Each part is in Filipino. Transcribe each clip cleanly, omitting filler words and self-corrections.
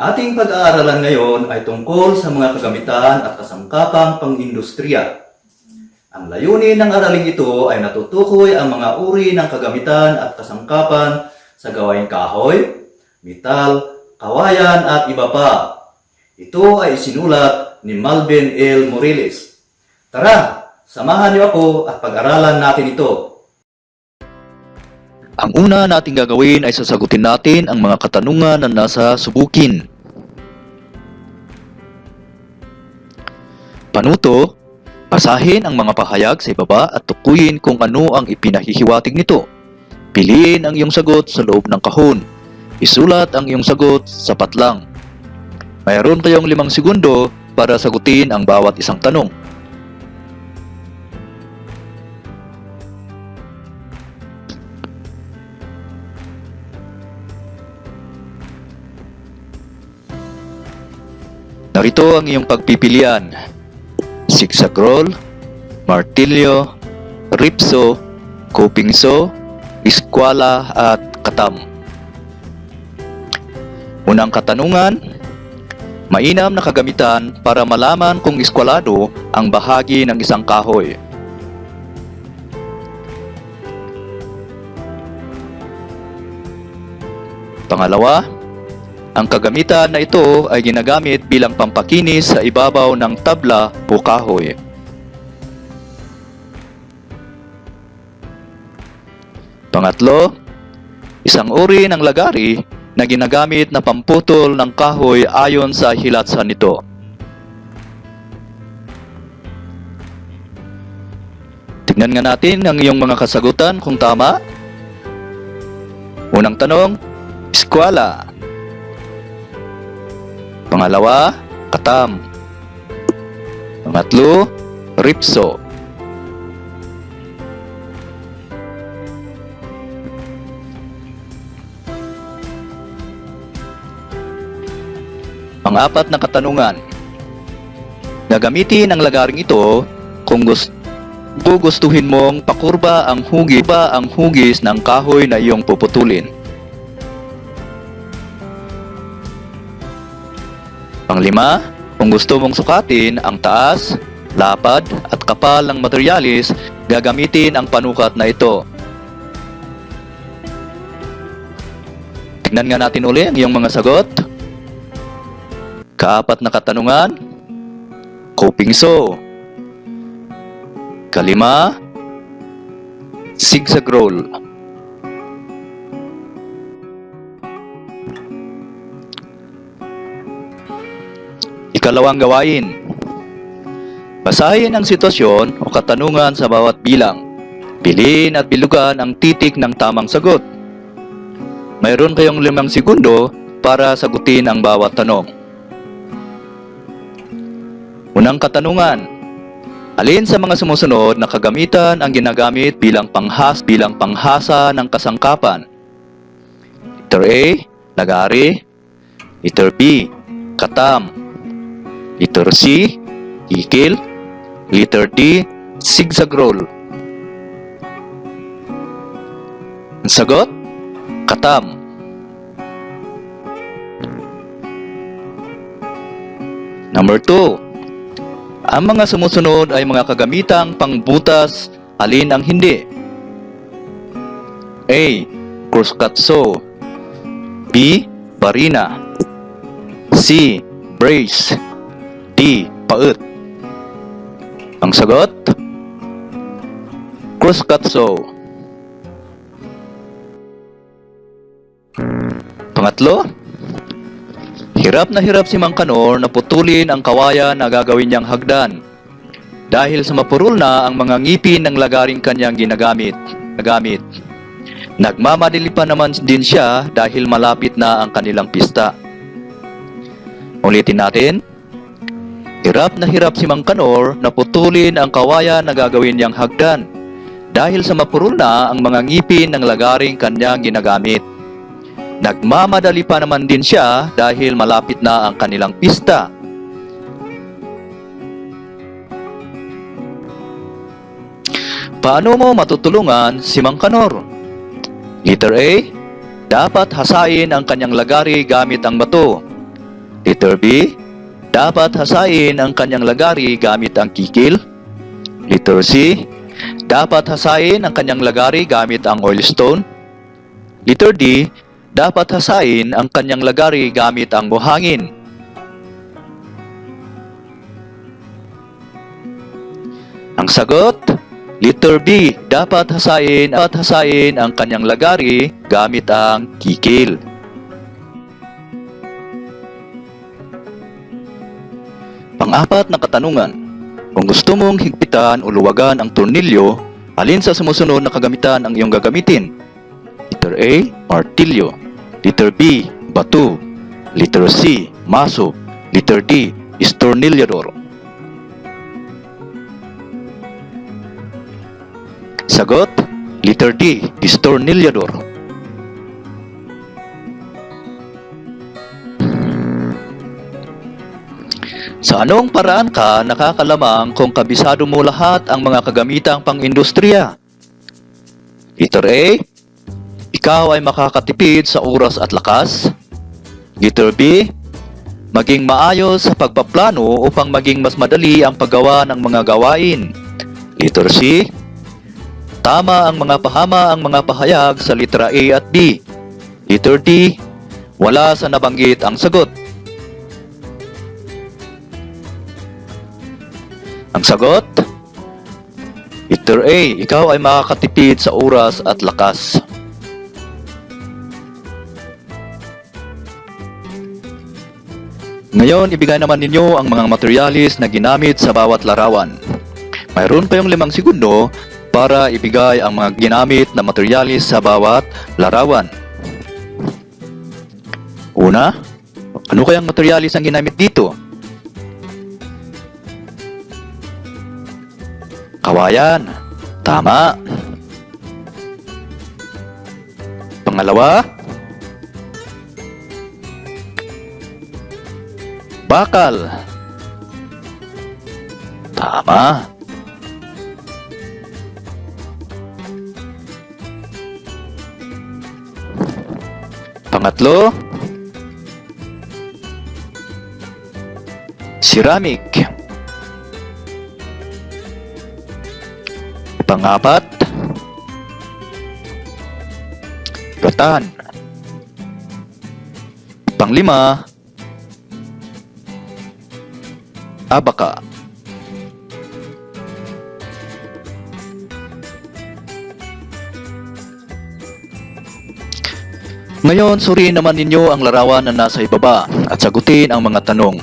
ating pag-aaralan ngayon ay tungkol sa mga kagamitan at kasangkapang pang-industriya. Ang layunin ng araling ito ay natutukoy ang mga uri ng kagamitan at kasangkapan sa gawaing kahoy, metal, kawayan at iba pa. Ito ay isinulat ni Malvin L. Morales. Tara, samahan niyo ako at pag-aralan natin ito. Ang una nating gagawin ay sasagutin natin ang mga katanungan na nasa subukin. Panuto, basahin ang mga pahayag sa ibaba at tukuyin kung ano ang ipinahihiwatig nito. Piliin ang iyong sagot sa loob ng kahon. Isulat ang iyong sagot sapat lang. Mayroon kayong 5 segundo para sagutin ang bawat isang tanong. Narito ang iyong pagpipilian: zigzag roll, martilyo, ripso, coping saw, eskwala at katam. Unang katanungan: mainam na kagamitan para malaman kung eskwalado ang bahagi ng isang kahoy. Pangalawa, ang kagamitan na ito ay ginagamit bilang pampakinis sa ibabaw ng tabla o kahoy. Pangatlo, isang uri ng lagari na ginagamit na pamputol ng kahoy ayon sa hilatsan nito. Tignan nga natin ang iyong mga kasagutan kung tama. Unang tanong, eskwala. Pangalawa, katam. Pangatlo, ripso. Pang-apat na katanungan: gagamitin ang lagaring ito kung gustuhin mong pakurba ang hugis ng kahoy na iyong puputulin. Panglima, kung gusto mong sukatin ang taas, lapad at kapal ng materialis, gagamitin ang panukat na ito. Tignan nga natin uli ang iyong mga sagot. Kaapat na katanungan, coping saw. Kalima, zigzag roll. Ikalawang gawain: basahin ang sitwasyon o katanungan sa bawat bilang. Piliin at bilugan ang titik ng tamang sagot. Mayroon kayong 5 segundo para sagutin ang bawat tanong. Unang katanungan: alin sa mga sumusunod na kagamitan ang ginagamit bilang panghasa ng kasangkapan? Letter A, lagari. Letter B, katam. Letter C, hikil. Letter D, zigzag roll. Ang sagot, katam. Number 2. Ang mga sumusunod ay mga kagamitang pangbutas, alin ang hindi? A, crosscut saw. B, barina. C, brace. D, paut. Ang sagot, crosscut saw. Pangatlo, hirap na hirap si Mang Kanor na putulin ang kawayan na gagawin niyang hagdan dahil sa mapurol na ang mga ngipin ng lagaring kanyang ginagamit. Nagmamadali pa naman din siya dahil malapit na ang kanilang pista. Ulitin natin. Hirap na hirap si Mang Kanor na putulin ang kawayan na gagawin niyang hagdan dahil sa mapurol na ang mga ngipin ng lagaring kanyang ginagamit. Nagmamadali pa naman din siya dahil malapit na ang kanilang pista. Paano mo matutulungan si Mang Kanor? Letter A, dapat hasain ang kanyang lagari gamit ang bato. Letter B, dapat hasain ang kanyang lagari gamit ang kikil. Letter C, dapat hasain ang kanyang lagari gamit ang oil stone. Letter D, dapat hasain ang kanyang lagari gamit ang buhangin. Ang sagot, letter B, dapat hasain ang kanyang lagari gamit ang kikil. Pang-apat na katanungan, kung gusto mong higpitan o luwagan ang tornilyo, alin sa sumusunod na kagamitan ang iyong gagamitin? Letter A, martilyo. Letter B, bato. Letter C, maso. Letter D, istornilyador. Sagot, letter D, istornilyador. Sa anong paraan ka nakakalamang kung kabisado mo lahat ang mga kagamitang pang-industriya? Letter A, ikaw ay makakatipid sa oras at lakas. Letter B, maging maayos sa pagpaplano upang maging mas madali ang paggawa ng mga gawain. Letter C, tama ang mga pahayag sa litra A at B. Letter D, wala sa nabanggit ang sagot. Ang sagot, letter A, ikaw ay makakatipid sa oras at lakas. Ngayon, ibigay naman ninyo ang mga materialis na ginamit sa bawat larawan. Mayroon pa yung 5 segundo para ibigay ang mga ginamit na materialis sa bawat larawan. Una, ano kayang materialis ang ginamit dito? Kawayan. Tama. Pangalawa, bakal. Tama. Pangatlo, ceramic. Pangapat, gatan. Panglima, abaka. Ngayon, suriin naman ninyo ang larawan na nasa ibaba at sagutin ang mga tanong.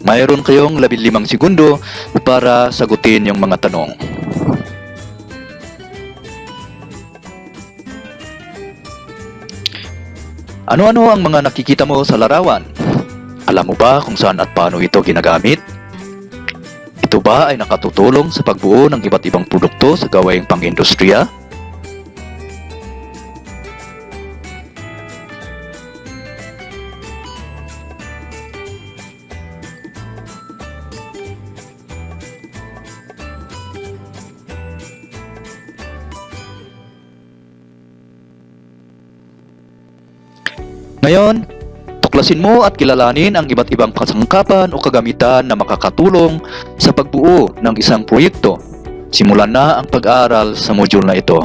Mayroon kayong 15 segundo para sagutin yung mga tanong. Ano-ano ang mga nakikita mo sa larawan? Alam mo ba kung saan at paano ito ginagamit? Ito ba ay nakatutulong sa pagbuo ng iba't ibang produkto sa gawaing pang-industriya? Ngayon, tuklasin mo at kilalanin ang iba't ibang kasangkapan o kagamitan na makakatulong sa pagbuo ng isang proyekto. Simulan na ang pag-aaral sa module na ito.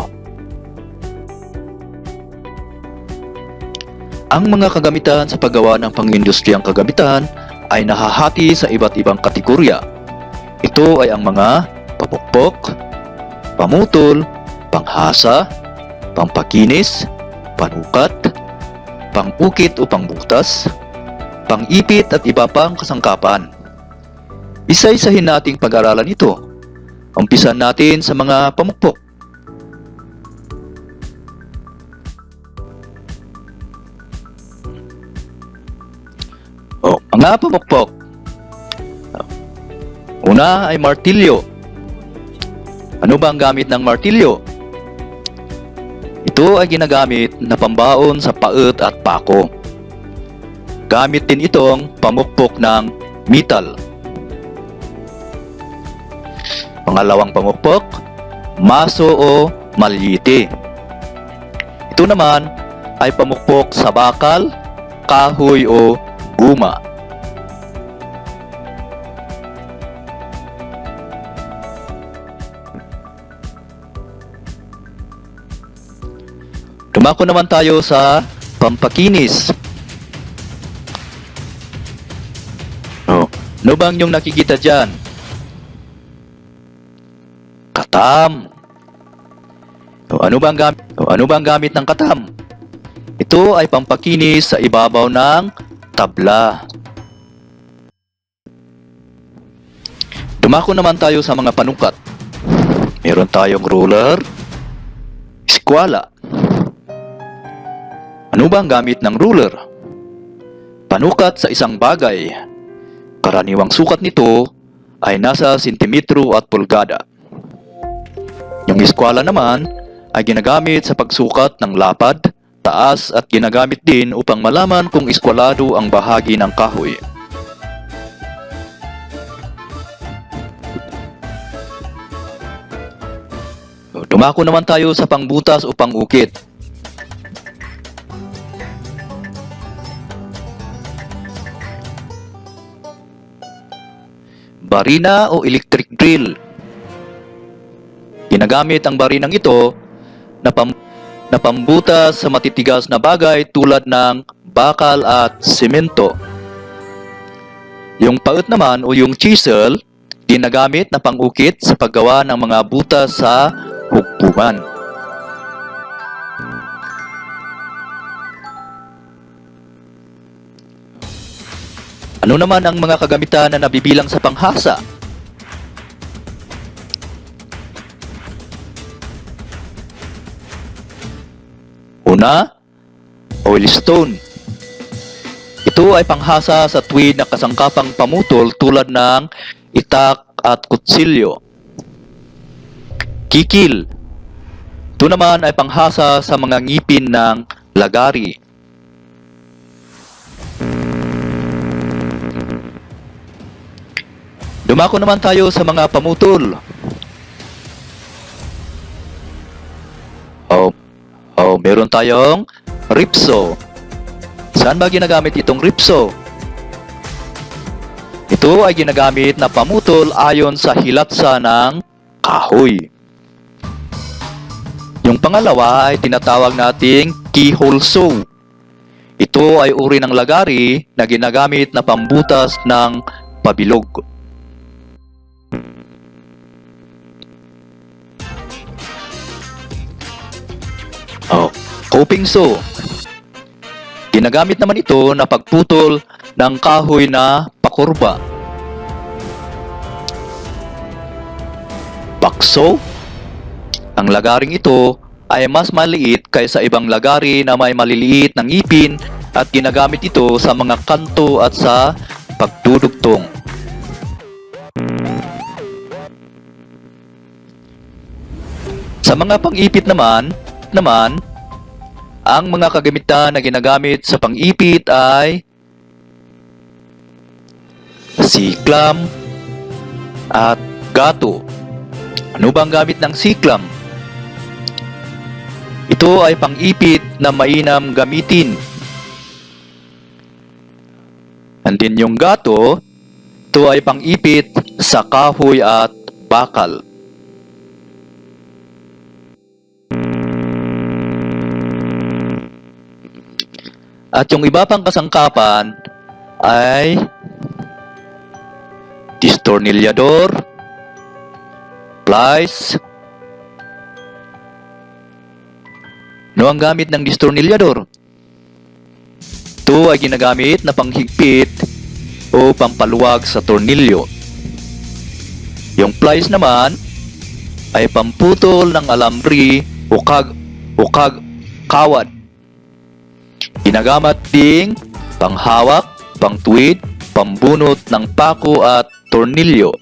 Ang mga kagamitan sa paggawa ng pang-industriyang kagamitan ay nahahati sa iba't ibang kategorya. Ito ay ang mga pamukpok, pamutol, panghasa, pampakinis, panukat, pang-ukit o pangbutas, pang-ipit at iba pang kasangkapan. Isa-isahin nating pag-aralan ito. Umpisan natin sa mga pamukpok. Mga pamukpok. Una ay martilyo. Ano ba ang gamit ng martilyo? Ito ay ginagamit na pambaon sa paet at pako. Gamit din itong pamukpok ng metal. Pangalawang pamukpok, maso o malyite. Ito naman ay pamukpok sa bakal, kahoy o guma. Dumako naman tayo sa pampakinis. Ano bang yung nakikita dyan? Katam. Ano bang gamit ng katam? Ito ay pampakinis sa ibabaw ng tabla. Dumako naman tayo sa mga panukat. Meron tayong ruler, eskwala. Ano bang gamit ng ruler? Panukat sa isang bagay. Karaniwang sukat nito ay nasa sentimetro at pulgada. Yung eskwala naman ay ginagamit sa pagsukat ng lapad, taas at ginagamit din upang malaman kung eskwalado ang bahagi ng kahoy. Dumako naman tayo sa pangbutas o pangukit. Barina o electric drill. Ginagamit ang barinang ito na pambutas sa matitigas na bagay tulad ng bakal at semento. Yung paut naman o yung chisel, ginagamit na pangukit sa paggawa ng mga butas sa hugpungan. Ano naman ang mga kagamitan na nabibilang sa panghasa? Una, oil stone. Ito ay panghasa sa tuwid na kasangkapang pamutol tulad ng itak at kutsilyo. Kikil. Ito naman ay panghasa sa mga ngipin ng lagari. Dumako naman tayo sa mga pamutol. Meron tayong ripso. Saan ba ginagamit itong ripso? Ito ay ginagamit na pamutol ayon sa hilatsa ng kahoy. Yung pangalawa ay tinatawag nating keyhole saw. Ito ay uri ng lagari na ginagamit na pambutas ng pabilog. Coping saw. Ginagamit naman ito na pagputol ng kahoy na pakurba. Bakso. Ang lagaring ito ay mas maliit kaysa ibang lagari na may maliliit na ngipin at ginagamit ito sa mga kanto at sa pagdudugtong. Sa mga pang-ipit naman, ang mga kagamitan na ginagamit sa pang-ipit ay siklam at gato. Ano bang gamit ng siklam? Ito ay pang-ipit na mainam gamitin. And then yung gato, ito ay pang-ipit sa kahoy at bakal. At yung iba pang kasangkapan ay distornilyador, plies. Ano ang gamit ng distornilyador? Ito ay ginagamit na panghigpit o pampaluwag sa tornilyo. Yung plies naman ay pamputol ng alambre o kawad. Ginagamit ding panghawak, pangtuwid, pambunot ng pako at tornilyo.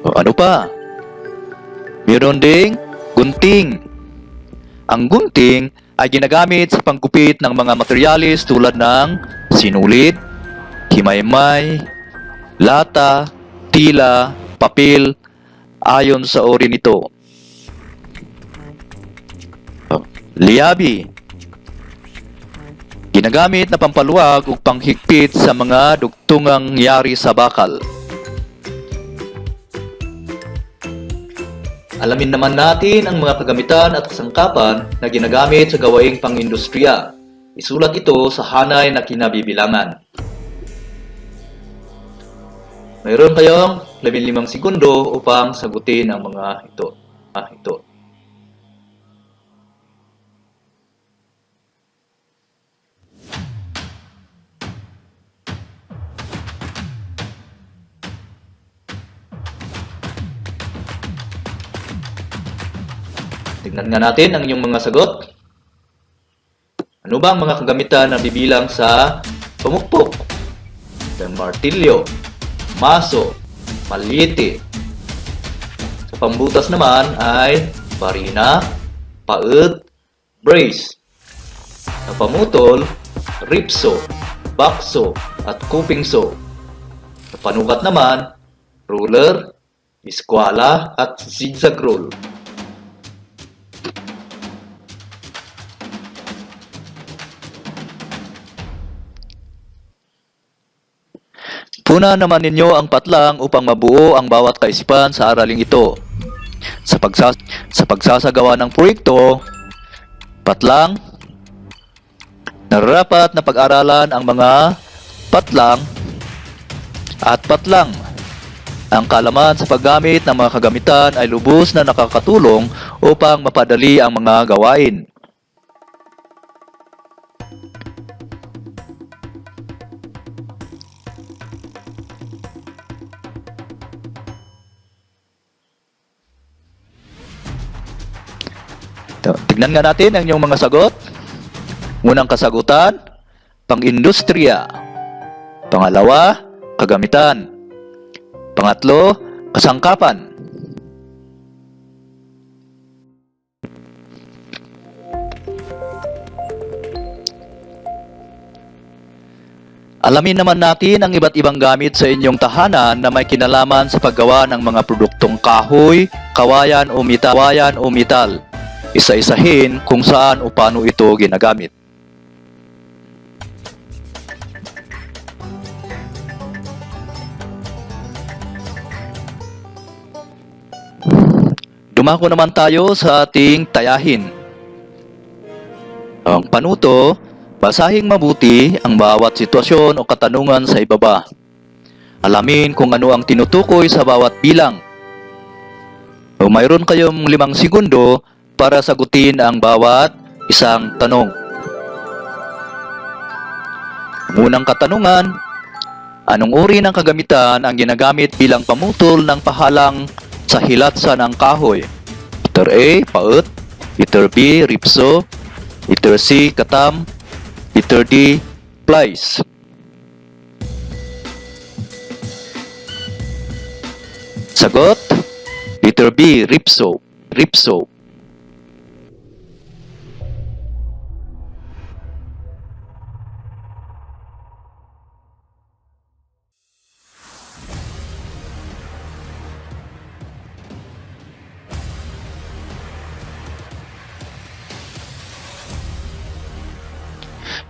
Ano pa? Meron ding gunting. Ang gunting ay ginagamit sa panggupit ng mga materyales tulad ng sinulid, himaymay, lata, tila, papel, ayon sa uri nito. Liabi. Ginagamit na pampaluwag o panghigpit sa mga dugtungang yari sa bakal. Alamin naman natin ang mga kagamitan at kasangkapan na ginagamit sa gawaing pang-industriya. Isulat ito sa hanay na kinabibilangan. Mayroon kayong 15 segundo upang sagutin ang mga ito. Tignan nga natin ang inyong mga sagot. Ano ba ang mga kagamitan na bibilang sa pamukpok? Martilyo, maso, malyete. Sa pambutas naman ay barina, paet, brace. Sa pamutol, ripso, bakso, at kupingso. Sa panukat naman, ruler, iskwala, at zigzag rule. Punan naman ninyo ang patlang upang mabuo ang bawat kaisipan sa araling ito. Sa pagsasagawa ng proyekto, patlang, nararapat na pag-aralan ang mga patlang at patlang. Ang kaalaman sa paggamit ng mga kagamitan ay lubos na nakakatulong upang mapadali ang mga gawain. Tignan nga natin ang inyong mga sagot. Unang kasagutan, pang-industriya. Pangalawa, kagamitan. Pangatlo, kasangkapan. Alamin naman natin ang iba't ibang gamit sa inyong tahanan na may kinalaman sa paggawa ng mga produktong kahoy, kawayan o metal. Isa-isahin kung saan o paano ito ginagamit. Dumako naman tayo sa ating tayahin. Ang panuto, basahing mabuti ang bawat sitwasyon o katanungan sa ibaba. Alamin kung ano ang tinutukoy sa bawat bilang. O mayroon kayong 5 segundo para sagutin ang bawat isang tanong. Unang katanungan, anong uri ng kagamitan ang ginagamit bilang pamutol ng pahalang sa hilatsa ng kahoy? Letter A, paet. Letter B, ripso. Letter C, katam. Letter D, plies. Sagot, letter B, ripso.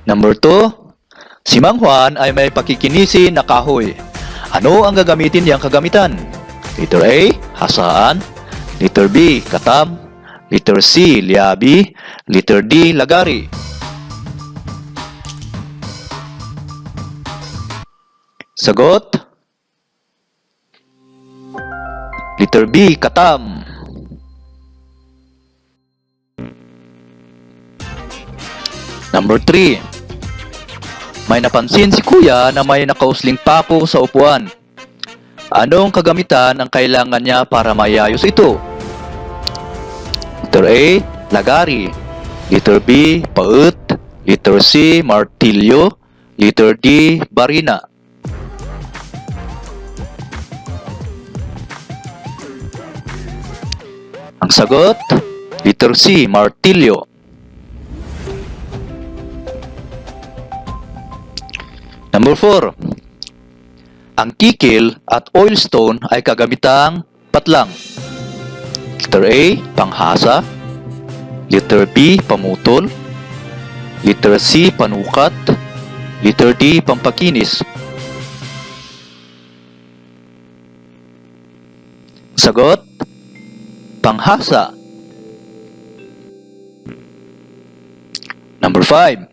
Number 2, si Mang Juan ay may pakikinisi na kahoy. Ano ang gagamitin niyang kagamitan? Letter A, hasaan. Letter B, katam. Letter C, liabi. Letter D, lagari. Sagot, letter B, katam. Number 3, may napansin si Kuya na may nakausling papo sa upuan. Anong kagamitan ang kailangan niya para maayos ito? Letter A, lagari. Letter B, paet. Letter C, martilyo. Letter D, barina. Ang sagot, letter C, martilyo. Number 4, ang kikil at oilstone ay kagamitang patlang. Letter A, panghasa. Letter B, pamutol. Letter C, panukat. Letter D, pampakinis. Sagot, panghasa. Number 5.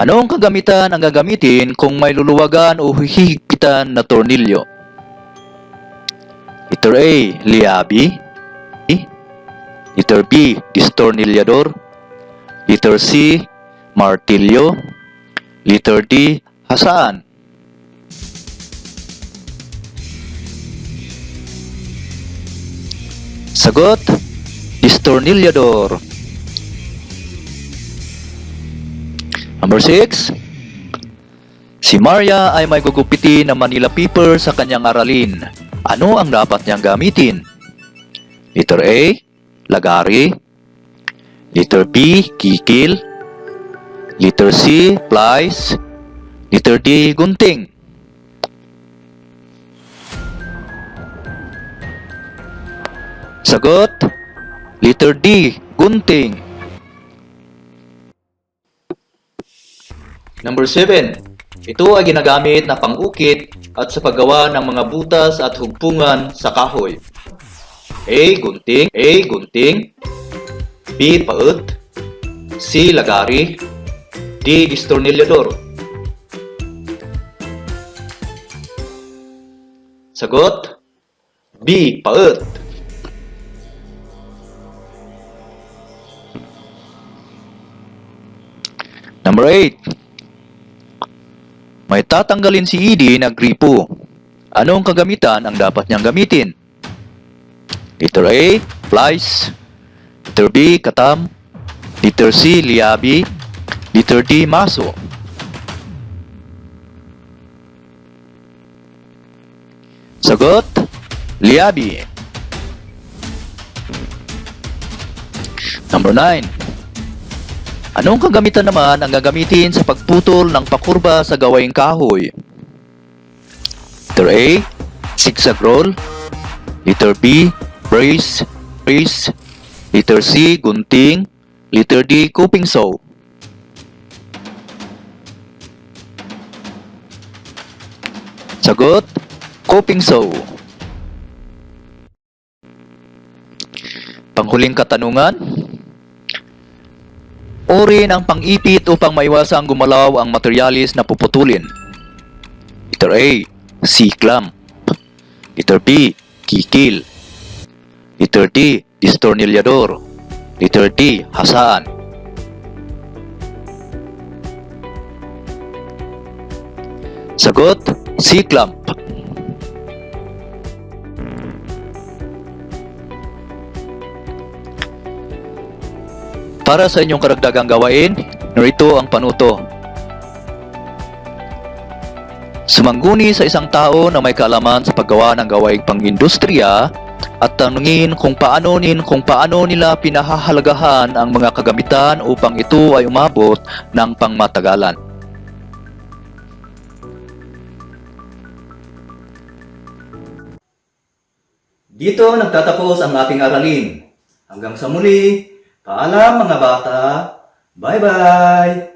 Anong kagamitan ang gagamitin kung may luluwagan o hihigpitan na tornilyo? Letter A, liabi. Letter B, distornilyador. Letter C, martilyo. Letter D, hasaan. Sagot, distornilyador. Number 6. Si Maria ay may gugupitin ng Manila paper sa kanyang aralin. Ano ang dapat niyang gamitin? Letter A, lagari. Letter B, kikil. Letter C, plies. Letter D, gunting. Sagot, letter D, gunting. Number 7. Ito ay ginagamit na pang-ukit at sa paggawa ng mga butas at hugpungan sa kahoy. A. Gunting. B. Paut. C. Lagari. D. Distornilyador. Sagot, B. Paut. Number 8. May tatanggalin si Edie na gripo. Anong kagamitan ang dapat niyang gamitin? Letter A, plies. Letter B, katam. Letter C, liabi. Letter D, maso. Sagot, liabi. Number 9. Anong kagamitan naman ang gagamitin sa pagputol ng pakurba sa gawaing kahoy? Letter A, zigzag roll. Letter B, brace. Letter C, gunting. Letter D, coping saw. Sagot, coping saw. Panghuling katanungan. Uri ng pang-ipit upang maiwasang gumalaw ang materialis na puputulin. Letter A, C-clamp. Letter B, kikil. Letter D, distornilyador. Letter D, hasaan. Sagot, C-clamp. Para sa inyong karagdagang gawain, narito ang panuto. Sumangguni sa isang tao na may kaalaman sa paggawa ng gawaing pang-industriya at tanungin kung paano nila pinahahalagahan ang mga kagamitan upang ito ay umabot ng pangmatagalan. Dito nagtatapos ang ating aralin. Hanggang sa muli, paalam mga bata. Bye-bye!